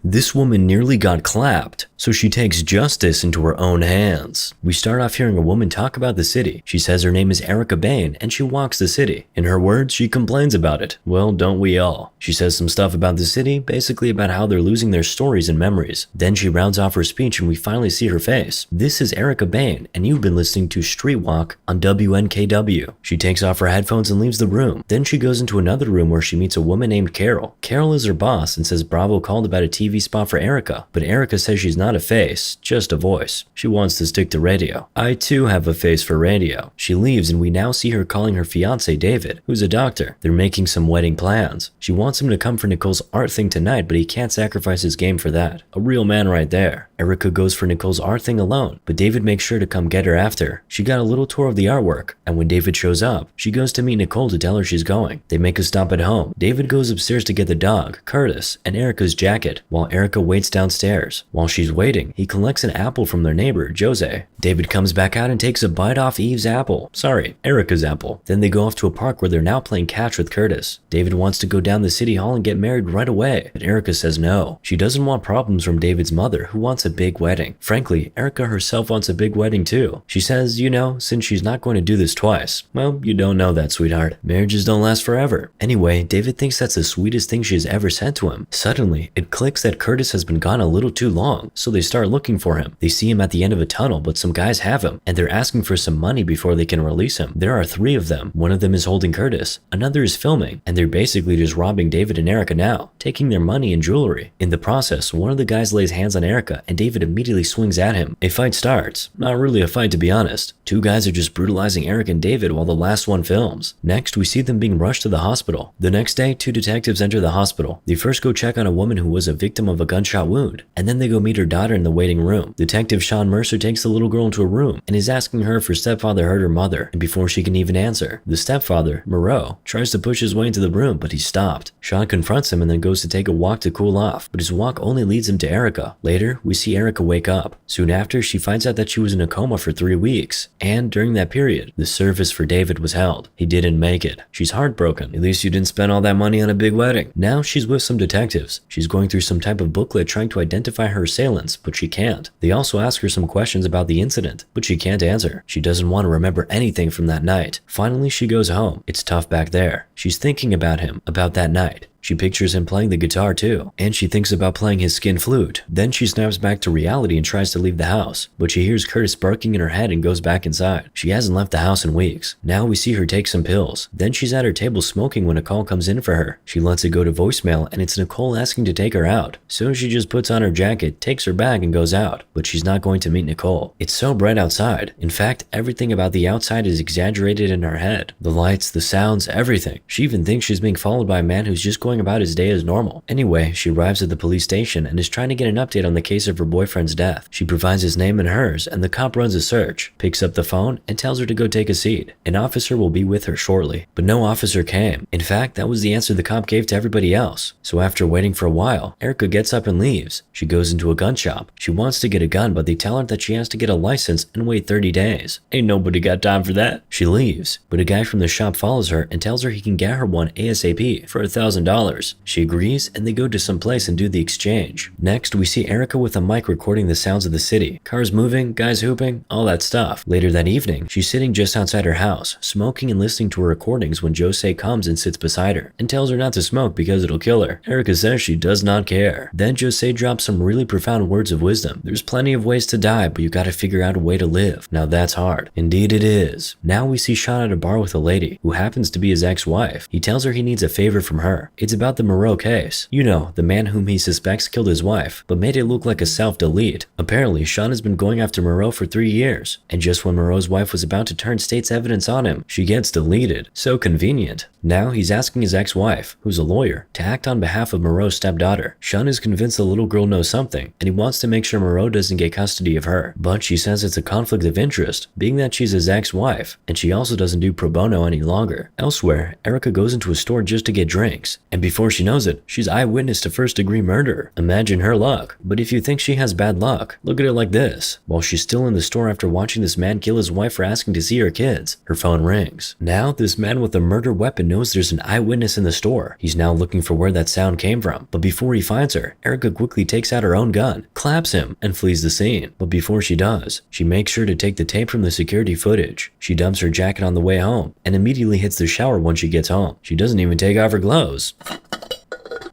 This woman nearly got clapped, so she takes justice into her own hands. We start off hearing a woman talk about the city. She says her name is Erica Bain and she walks the city. In her words, she complains about it. Well, don't we all? She says some stuff about the city, basically about how they're losing their stories and memories. Then she rounds off her speech and we finally see her face. This is Erica Bain, and you've been listening to Street Walk on WNKW. She takes off her headphones and leaves the room. Then she goes into another room where she meets a woman named Carol. Carol is her boss and says Bravo called about a TV spot for Erica, but Erica says she's not a face, just a voice. She wants to stick to radio. I too have a face for radio. She leaves and we now see her calling her fiance David, who's a doctor. They're making some wedding plans. She wants him to come for Nicole's art thing tonight, but he can't sacrifice his game for that. A real man right there. Erica goes for Nicole's art thing alone, but David makes sure to come get her after. She got a little tour of the artwork, and when David shows up, she goes to meet Nicole to tell her she's going. They make a stop at home. David goes upstairs to get the dog, Curtis, and Erica's jacket, while Erica waits downstairs. While she's waiting, he collects an apple from their neighbor, Jose. David comes back out and takes a bite off Eve's apple. Sorry, Erica's apple. Then they go off to a park where they're now playing catch with Curtis. David wants to go down the city hall and get married right away, but Erica says no. She doesn't want problems from David's mother, who wants a big wedding. Frankly, Erica herself wants a big wedding too. She says, you know, since she's not going to do this twice. Well, you don't know that, sweetheart. Marriages don't last forever. Anyway, David thinks that's the sweetest thing she has ever said to him. Suddenly, it clicks that Curtis has been gone a little too long, so they start looking for him. They see him at the end of a tunnel, but some guys have him, and they're asking for some money before they can release him. There are 3 of them. One of them is holding Curtis, another is filming, and they're basically just robbing David and Erica now, taking their money and jewelry. In the process, one of the guys lays hands on Erica, and David immediately swings at him. A fight starts. Not really a fight, to be honest. 2 guys are just brutalizing Eric and David while the last one films. Next, we see them being rushed to the hospital. The next day, 2 detectives enter the hospital. They first go check on a woman who was a victim of a gunshot wound, and then they go meet her daughter in the waiting room. Detective Sean Mercer takes the little girl into a room and is asking her if her stepfather hurt her mother, and before she can even answer, the stepfather, Moreau, tries to push his way into the room, but he's stopped. Sean confronts him and then goes to take a walk to cool off, but his walk only leads him to Erica. Later, we see Erica wake up. Soon after, she finds out that she was in a coma for 3 weeks, and during that period, the service for David was held. He didn't make it. She's heartbroken. At least you didn't spend all that money on a big wedding. Now she's with some detectives. She's going through some type of booklet trying to identify her assailants, but she can't. They also ask her some questions about the incident, but she can't answer. She doesn't want to remember anything from that night. Finally, she goes home. It's tough back there. She's thinking about him, about that night. She pictures him playing the guitar too, and she thinks about playing his skin flute. Then she snaps back to reality and tries to leave the house, but she hears Curtis barking in her head and goes back inside. She hasn't left the house in weeks. Now we see her take some pills. Then she's at her table smoking when a call comes in for her. She lets it go to voicemail, and it's Nicole asking to take her out. So she just puts on her jacket, takes her bag, and goes out. But she's not going to meet Nicole. It's so bright outside. In fact, everything about the outside is exaggerated in her head. The lights, the sounds, everything. She even thinks she's being followed by a man who's just going about his day as normal. Anyway, she arrives at the police station and is trying to get an update on the case of her boyfriend's death. She provides his name and hers, and the cop runs a search, picks up the phone, and tells her to go take a seat. An officer will be with her shortly, but no officer came. In fact, that was the answer the cop gave to everybody else. So after waiting for a while, Erica gets up and leaves. She goes into a gun shop. She wants to get a gun, but they tell her that she has to get a license and wait 30 days. Ain't nobody got time for that. She leaves, but a guy from the shop follows her and tells her he can get her one ASAP for $1,000. She agrees, and they go to some place and do the exchange. Next, we see Erica with a mic recording the sounds of the city. Cars moving, guys hooping, all that stuff. Later that evening, she's sitting just outside her house, smoking and listening to her recordings when Jose comes and sits beside her and tells her not to smoke because it'll kill her. Erica says she does not care. Then Jose drops some really profound words of wisdom. There's plenty of ways to die, but you gotta figure out a way to live. Now that's hard. Indeed it is. Now we see Sean at a bar with a lady who happens to be his ex-wife. He tells her he needs a favor from her. It's about the Moreau case. You know, the man whom he suspects killed his wife, but made it look like a self-delete. Apparently, Sean has been going after Moreau for 3 years, and just when Moreau's wife was about to turn state's evidence on him, she gets deleted. So convenient. Now he's asking his ex-wife, who's a lawyer, to act on behalf of Moreau's stepdaughter. Sean is convinced the little girl knows something, and he wants to make sure Moreau doesn't get custody of her. But she says it's a conflict of interest, being that she's his ex-wife, and she also doesn't do pro bono any longer. Elsewhere, Erica goes into a store just to get drinks, And before she knows it, she's eyewitness to first-degree murder. Imagine her luck. But if you think she has bad luck, look at it like this. While she's still in the store after watching this man kill his wife for asking to see her kids, her phone rings. Now, this man with a murder weapon knows there's an eyewitness in the store. He's now looking for where that sound came from. But before he finds her, Erica quickly takes out her own gun, claps him, and flees the scene. But before she does, she makes sure to take the tape from the security footage. She dumps her jacket on the way home and immediately hits the shower when she gets home. She doesn't even take off her clothes.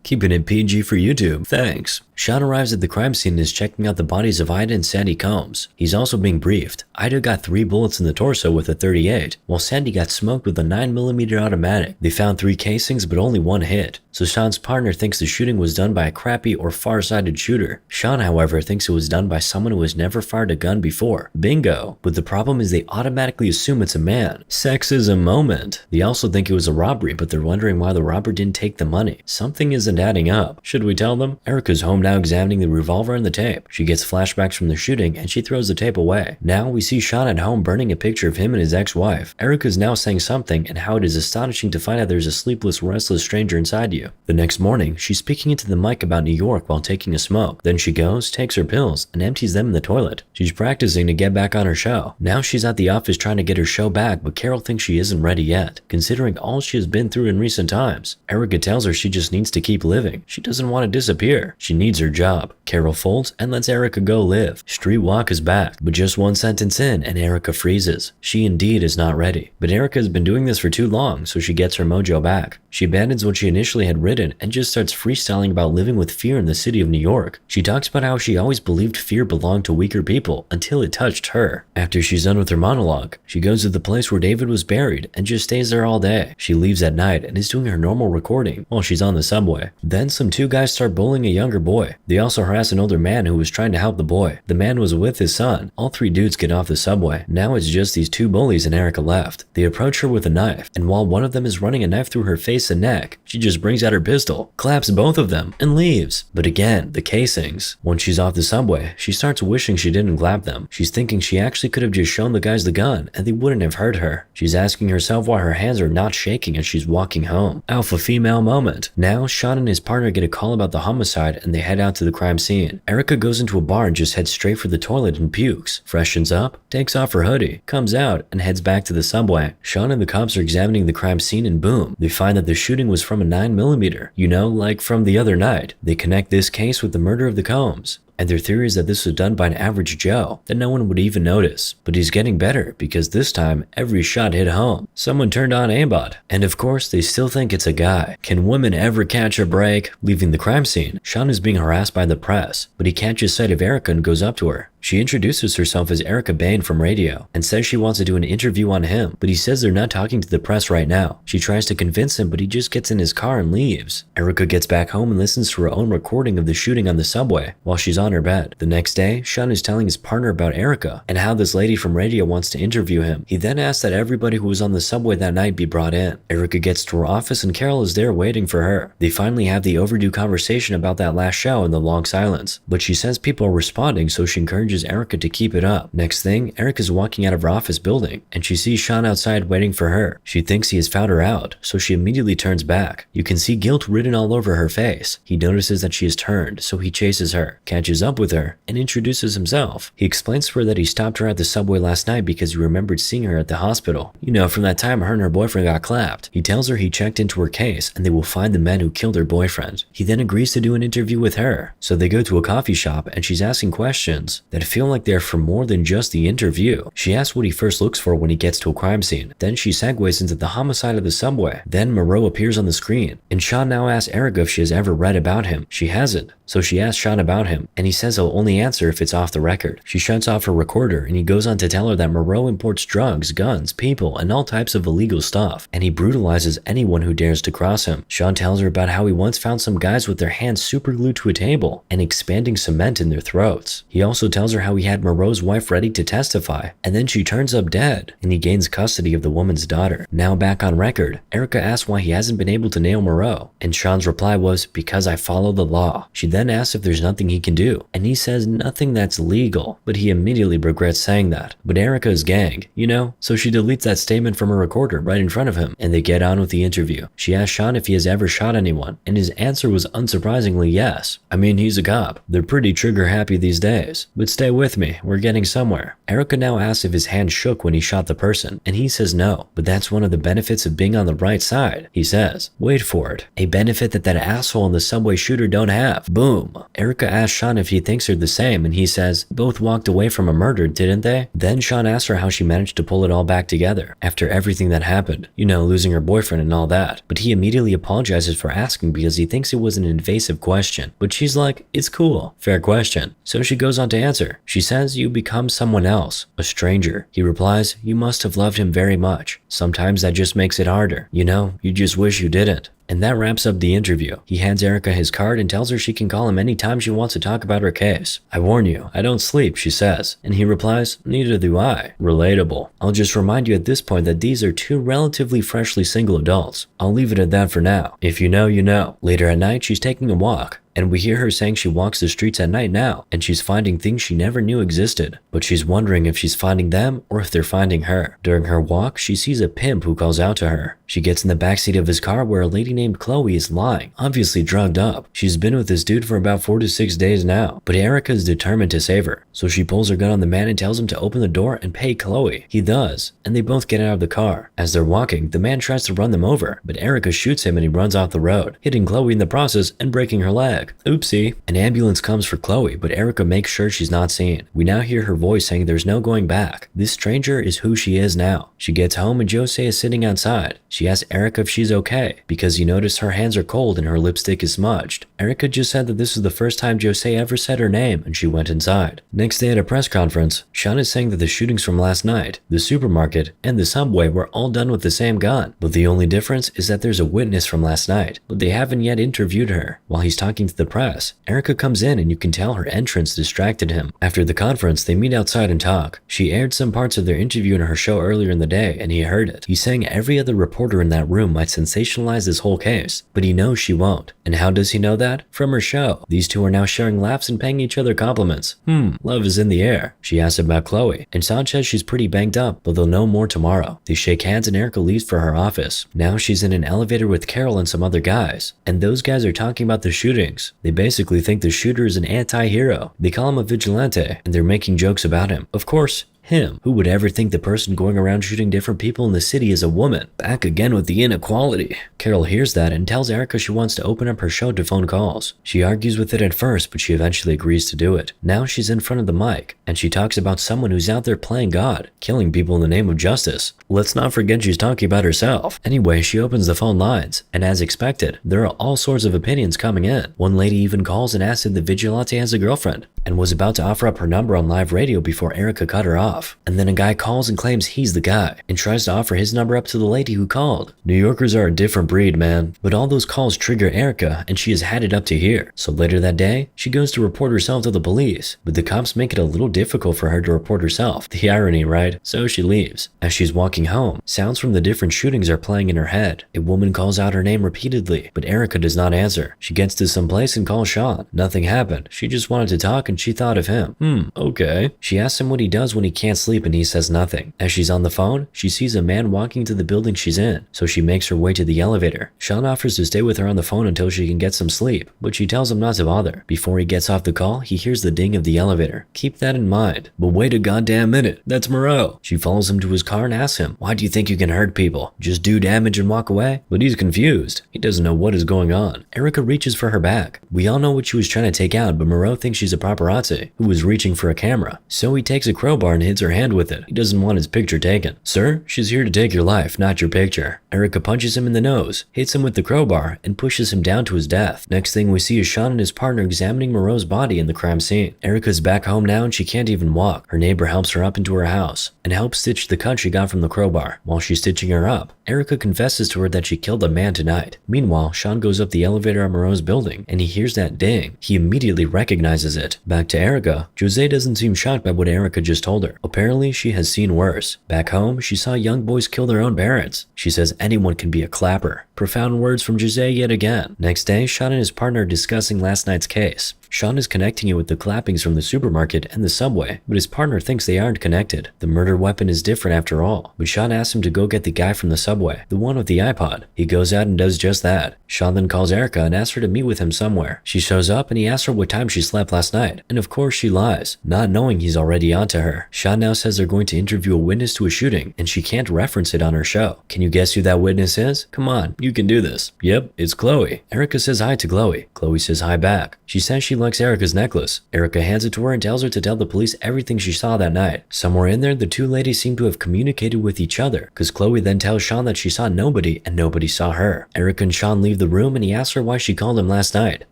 Keeping it PG for YouTube, thanks. Sean arrives at the crime scene and is checking out the bodies of Ida and Sandy Combs. He's also being briefed. Ida got 3 bullets in the torso with a .38, while Sandy got smoked with a 9mm automatic. They found 3 casings but only 1 hit, so Sean's partner thinks the shooting was done by a crappy or far-sighted shooter. Sean, however, thinks it was done by someone who has never fired a gun before. Bingo! But the problem is they automatically assume it's a man. Sexism moment. They also think it was a robbery, but they're wondering why the robber didn't take the money. Something isn't adding up. Should we tell them? Erica's home now examining the revolver and the tape. She gets flashbacks from the shooting and she throws the tape away. Now we see Sean at home burning a picture of him and his ex-wife. Erica's now saying something and how it is astonishing to find out there's a sleepless, restless stranger inside you. The next morning, she's speaking into the mic about New York while taking a smoke. Then she goes, takes her pills, and empties them in the toilet. She's practicing to get back on her show. Now she's at the office trying to get her show back, but Carol thinks she isn't ready yet, considering all she has been through in recent times. Erica tells her she just needs to keep living. She doesn't want to disappear. She needs her job. Carol folds and lets Erica go live. Street Walk is back, but just one sentence in and Erica freezes. She indeed is not ready. But Erica has been doing this for too long, so she gets her mojo back. She abandons what she initially had written and just starts freestyling about living with fear in the city of New York. She talks about how she always believed fear belonged to weaker people until it touched her. After she's done with her monologue, she goes to the place where David was buried and just stays there all day. She leaves at night and is doing her normal recording while she's on the subway. Then some 2 guys start bullying a younger boy. They also harass an older man who was trying to help the boy. The man was with his son. All 3 dudes get off the subway. Now it's just these 2 bullies and Erica left. They approach her with a knife, and while one of them is running a knife through her face and neck, she just brings out her pistol, claps both of them, and leaves. But again, the casings. Once she's off the subway, she starts wishing she didn't clap them. She's thinking she actually could have just shown the guys the gun and they wouldn't have hurt her. She's asking herself why her hands are not shaking as she's walking home. Alpha female moment. Now, Sean and his partner get a call about the homicide and they head out to the crime scene. Erica goes into a bar and just heads straight for the toilet and pukes, freshens up, takes off her hoodie, comes out, and heads back to the subway. Sean and the cops are examining the crime scene and boom, they find that the shooting was from a 9mm. You know, like from the other night. They connect this case with the murder of the Combs. And their theory is that this was done by an average Joe, that no one would even notice. But he's getting better, because this time, every shot hit home. Someone turned on aimbot. And of course, they still think it's a guy. Can women ever catch a break? Leaving the crime scene, Sean is being harassed by the press, but he catches sight of Erica and goes up to her. She introduces herself as Erica Bain from radio and says she wants to do an interview on him, but he says they're not talking to the press right now. She tries to convince him, but he just gets in his car and leaves. Erica gets back home and listens to her own recording of the shooting on the subway while she's on her bed. The next day, Sean is telling his partner about Erica and how this lady from radio wants to interview him. He then asks that everybody who was on the subway that night be brought in. Erica gets to her office and Carol is there waiting for her. They finally have the overdue conversation about that last show in the long silence, but she says people are responding, so she encourages Erica to keep it up. Next thing, Erica's walking out of her office building and she sees Sean outside waiting for her. She thinks he has found her out, so she immediately turns back. You can see guilt written all over her face. He notices that she has turned, so he chases her, catches up with her, and introduces himself. He explains to her that he stopped her at the subway last night because he remembered seeing her at the hospital. You know, from that time her and her boyfriend got clapped. He tells her he checked into her case and they will find the men who killed her boyfriend. He then agrees to do an interview with her. So they go to a coffee shop and she's asking questions that feel like they're for more than just the interview. She asks what he first looks for when he gets to a crime scene. Then she segues into the homicide of the subway. Then Moreau appears on the screen, and Sean now asks Erica if she has ever read about him. She hasn't, so she asks Sean about him, and he says he'll only answer if it's off the record. She shuts off her recorder, and he goes on to tell her that Moreau imports drugs, guns, people, and all types of illegal stuff, and he brutalizes anyone who dares to cross him. Sean tells her about how he once found some guys with their hands super glued to a table and expanding cement in their throats. He also tells tells her how he had Moreau's wife ready to testify, and then she turns up dead, and he gains custody of the woman's daughter. Now back on record, Erica asks why he hasn't been able to nail Moreau, and Sean's reply was, "Because I follow the law." She then asks if there's nothing he can do, and he says nothing that's legal, but he immediately regrets saying that. But Erica is gang, you know, so she deletes that statement from her recorder right in front of him, and they get on with the interview. She asks Sean if he has ever shot anyone, and his answer was unsurprisingly yes. I mean, he's a cop. They're pretty trigger happy these days. But stay with me, we're getting somewhere. Erica now asks if his hand shook when he shot the person, and he says no, but that's one of the benefits of being on the right side. He says, wait for it, a benefit that asshole in the subway shooter don't have. Boom. Erica asks Sean if he thinks they're the same, and he says, both walked away from a murder, didn't they? Then Sean asks her how she managed to pull it all back together after everything that happened, you know, losing her boyfriend and all that. But he immediately apologizes for asking because he thinks it was an invasive question. But she's like, it's cool, fair question. So she goes on to answer. She says, you become someone else, a stranger. He replies, you must have loved him very much. Sometimes that just makes it harder. You know, you just wish you didn't. And that wraps up the interview. He hands Erica his card and tells her she can call him anytime she wants to talk about her case. I warn you, I don't sleep, she says. And he replies, neither do I. Relatable. I'll just remind you at this point that these are two relatively freshly single adults. I'll leave it at that for now. If you know, you know. Later at night, she's taking a walk, and we hear her saying she walks the streets at night now, and she's finding things she never knew existed. But she's wondering if she's finding them or if they're finding her. During her walk, she sees a pimp who calls out to her. She gets in the backseat of his car where a lady named Chloe is lying, obviously drugged up. She's been with this dude for about 4 to 6 days now, but Erica is determined to save her. So she pulls her gun on the man and tells him to open the door and pay Chloe. He does, and they both get out of the car. As they're walking, the man tries to run them over, but Erica shoots him and he runs off the road, hitting Chloe in the process and breaking her leg. Oopsie. An ambulance comes for Chloe, but Erica makes sure she's not seen. We now hear her voice saying there's no going back. This stranger is who she is now. She gets home and Jose is sitting outside. She asks Erica if she's okay, because he noticed her hands are cold and her lipstick is smudged. Erica just said that this was the first time Jose ever said her name, and she went inside. Next day at a press conference, Sean is saying that the shootings from last night, the supermarket, and the subway were all done with the same gun. But the only difference is that there's a witness from last night, but they haven't yet interviewed her. While he's talking to the press, Erica comes in and you can tell her entrance distracted him. After the conference, they meet outside and talk. She aired some parts of their interview in her show earlier in the day, and he heard it. He's saying every other reporter in that room might sensationalize this whole case, but he knows she won't. And how does he know that? From her show. These two are now sharing laughs and paying each other compliments. Love is in the air. She asks about Chloe, and Sanchez she's pretty banged up, but they'll know more tomorrow. They shake hands and Erica leaves for her office. Now she's in an elevator with Carol and some other guys, and those guys are talking about the shootings. They basically think the shooter is an anti-hero. They call him a vigilante, and they're making jokes about him. Of course, him. Who would ever think the person going around shooting different people in the city is a woman? Back again with the inequality. Carol hears that and tells Erica she wants to open up her show to phone calls. She argues with it at first, but she eventually agrees to do it. Now she's in front of the mic, and she talks about someone who's out there playing God, killing people in the name of justice. Let's not forget she's talking about herself. Anyway, she opens the phone lines, and as expected, there are all sorts of opinions coming in. One lady even calls and asks if the vigilante has a girlfriend, and was about to offer up her number on live radio before Erica cut her off. And then a guy calls and claims he's the guy, and tries to offer his number up to the lady who called. New Yorkers are a different breed, man. But all those calls trigger Erica, and she has had it up to here. So later that day, she goes to report herself to the police, but the cops make it a little difficult for her to report herself. The irony, right? So she leaves. As she's walking home, sounds from the different shootings are playing in her head. A woman calls out her name repeatedly, but Erica does not answer. She gets to some place and calls Sean. Nothing happened. She just wanted to talk and she thought of him. Okay. She asks him what he does when he can't sleep and he says nothing. As she's on the phone, she sees a man walking to the building she's in, so she makes her way to the elevator. Sean offers to stay with her on the phone until she can get some sleep, but she tells him not to bother. Before he gets off the call, he hears the ding of the elevator. Keep that in mind. But wait a goddamn minute, that's Moreau. She follows him to his car and asks him, why do you think you can hurt people? Just do damage and walk away? But he's confused. He doesn't know what is going on. Erica reaches for her bag. We all know what she was trying to take out, but Moreau thinks she's a paparazzi who was reaching for a camera. So he takes a crowbar and hits hits her hand with it. He doesn't want his picture taken. Sir, she's here to take your life, not your picture. Erica punches him in the nose, hits him with the crowbar, and pushes him down to his death. Next thing we see is Sean and his partner examining Moreau's body in the crime scene. Erica's back home now and she can't even walk. Her neighbor helps her up into her house and helps stitch the cut she got from the crowbar. While she's stitching her up, Erica confesses to her that she killed a man tonight. Meanwhile, Sean goes up the elevator at Moreau's building and he hears that ding. He immediately recognizes it. Back to Erica, Jose doesn't seem shocked by what Erica just told her. Apparently, she has seen worse. Back home, she saw young boys kill their own parents. She says anyone can be a clapper. Profound words from Jose yet again. Next day, Sean and his partner are discussing last night's case. Sean is connecting it with the clappings from the supermarket and the subway, but his partner thinks they aren't connected. The murder weapon is different after all, but Sean asks him to go get the guy from the subway, the one with the iPod. He goes out and does just that. Sean then calls Erica and asks her to meet with him somewhere. She shows up and he asks her what time she slept last night, and of course she lies, not knowing he's already onto her. Sean now says they're going to interview a witness to a shooting, and she can't reference it on her show. Can you guess who that witness is? Come on, you can do this. Yep, it's Chloe. Erica says hi to Chloe. Chloe says hi back. She says she likes Erica's necklace. Erica hands it to her and tells her to tell the police everything she saw that night. Somewhere in there, the two ladies seem to have communicated with each other, because Chloe then tells Sean that she saw nobody and nobody saw her. Erica and Sean leave the room and he asks her why she called him last night.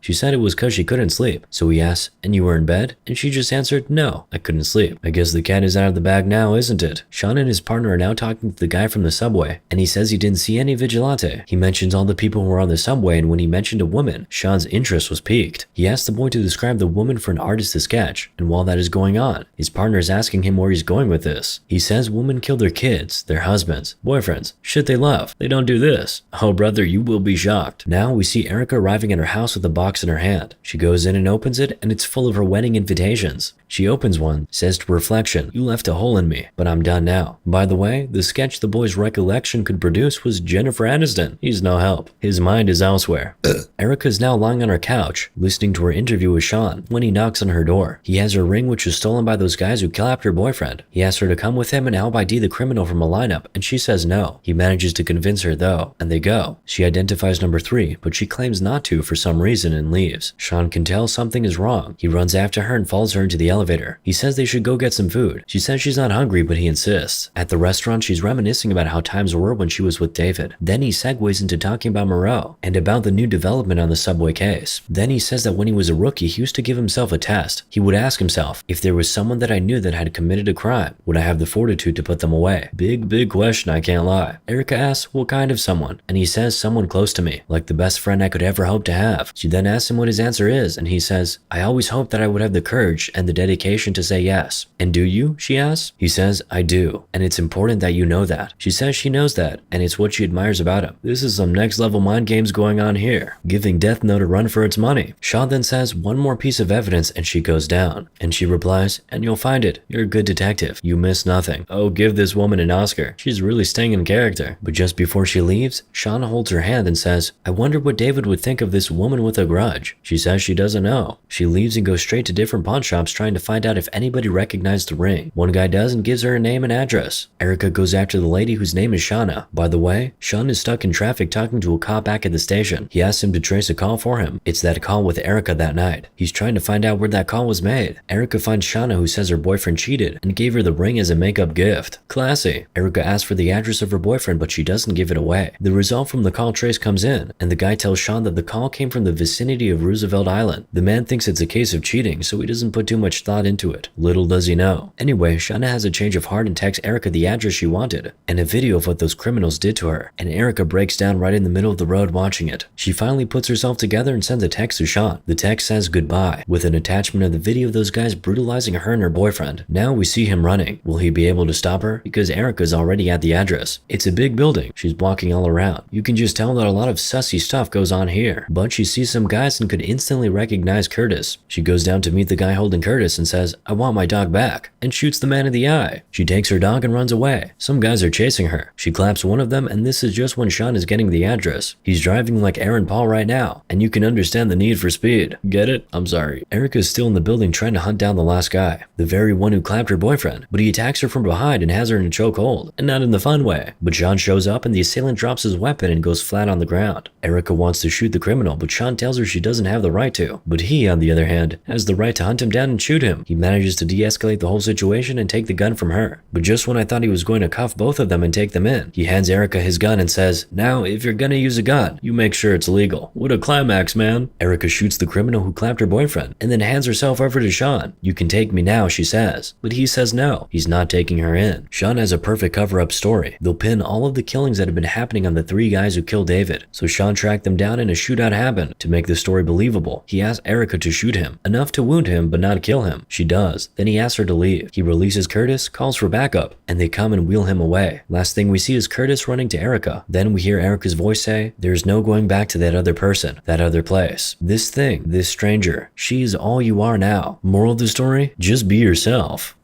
She said it was because she couldn't sleep. So he asks, and you were in bed? And she just answered, no, I couldn't sleep. I guess the cat is out of the bag now, isn't it? Sean and his partner are now talking to the guy from the subway, and he says he didn't see any vigilante. He mentions all the people who were on the subway, and when he mentioned a woman, Sean's interest was piqued. He asked the boy to describe the woman for an artist to sketch, and while that is going on, his partner is asking him where he's going with this. He says women kill their kids, their husbands, boyfriends, shit they love. They don't do this. Oh brother, you will be shocked. Now we see Erica arriving at her house with a box in her hand. She goes in and opens it, and it's full of her wedding invitations. She opens one, says to Reflection, you left a hole in me, but I'm done now. By the way, the sketch the boy's recollection could produce was Jennifer Aniston. He's no help. His mind is elsewhere. Erica is now lying on her couch, listening to her interview with Sean, when he knocks on her door. He has her ring, which was stolen by those guys who clapped her boyfriend. He asks her to come with him and help ID the criminal from a lineup, and she says no. He manages to convince her though, and they go. She identifies number 3, but she claims not to for some reason and leaves. Sean can tell something is wrong. He runs after her and follows her into the elevator. He says they should go get some food. She says she's not hungry, but he insists. At the restaurant, she's reminiscing about how times were when she was with David. Then he segues into talking about Moreau and about the new development on the subway case. Then he says that when he was a rookie, he used to give himself a test. He would ask himself, if there was someone that I knew that had committed a crime, would I have the fortitude to put them away? Big question, I can't lie. Erica asks, what kind of someone? And he says, someone close to me, like the best friend I could ever hope to have. She then asks him what his answer is, and he says, I always hoped that I would have the courage and the dedication to say yes. And do you? She asks. He says, I do, and it's important that you know that. She says she knows that, and it's what she admires about him. This is some next level mind games going on here, giving Death Note a run for its money. Shaw then says one more piece of evidence and she goes down. And she replies, and you'll find it. You're a good detective. You miss nothing. Oh, give this woman an Oscar. She's really staying in character. But just before she leaves, Sean holds her hand and says, I wonder what David would think of this woman with a grudge. She says she doesn't know. She leaves and goes straight to different pawn shops trying to find out if anybody recognized the ring. One guy does and gives her a name and address. Erica goes after the lady whose name is Shauna. By the way, Sean is stuck in traffic talking to a cop back at the station. He asks him to trace a call for him. It's that call with Erica that night. He's trying to find out where that call was made. Erica finds Shauna, who says her boyfriend cheated and gave her the ring as a makeup gift. Classy. Erica asks for the address of her boyfriend, but she doesn't give it away. The result from the call trace comes in, and the guy tells Sean that the call came from the vicinity of Roosevelt Island. The man thinks it's a case of cheating, so he doesn't put too much thought into it. Little does he know. Anyway, Shauna has a change of heart and texts Erica the address she wanted, and a video of what those criminals did to her, and Erica breaks down right in the middle of the road watching it. She finally puts herself together and sends a text to Sean. The text says goodbye, with an attachment of the video of those guys brutalizing her and her boyfriend. Now we see him running. Will he be able to stop her? Because Erica's already at the address. It's a big building. She's walking all around. You can just tell that a lot of sussy stuff goes on here. But she sees some guys and could instantly recognize Curtis. She goes down to meet the guy holding Curtis and says, I want my dog back, and shoots the man in the eye. She takes her dog and runs away. Some guys are chasing her. She claps one of them, and this is just when Sean is getting the address. He's driving like Aaron Paul right now, and you can understand the need for speed. Get it? I'm sorry. Erica's still in the building trying to hunt down the last guy, the very one who clapped her boyfriend, but he attacks her from behind and has her in a chokehold, and not in the fun way. But Sean shows up and the assailant drops his weapon and goes flat on the ground. Erica wants to shoot the criminal, but Sean tells her she doesn't have the right to. But he, on the other hand, has the right to hunt him down and shoot him. He manages to de-escalate the whole situation and take the gun from her. But just when I thought he was going to cuff both of them and take them in, he hands Erica his gun and says, "Now, if you're gonna use a gun, you make sure it's legal." What a climax, man. Erica shoots the criminal who clapped her boyfriend and then hands herself over to Sean. "You can take me now," she says. But he says no, he's not taking her in. Sean has a perfect cover-up story. They'll pin all of the killings that have been happening on the 3 guys who killed David. So Sean tracked them down and a shootout happened. To make the story believable, he asks Erica to shoot him, enough to wound him but not kill him. She does. Then he asks her to leave. He releases Curtis, calls for backup, and they come and wheel him away. Last thing we see is Curtis running to Erica. Then we hear Erica's voice say, "There's no going back to that other person, that other place. This thing, this stranger, she's all you are now." Moral of the story? Just be yourself.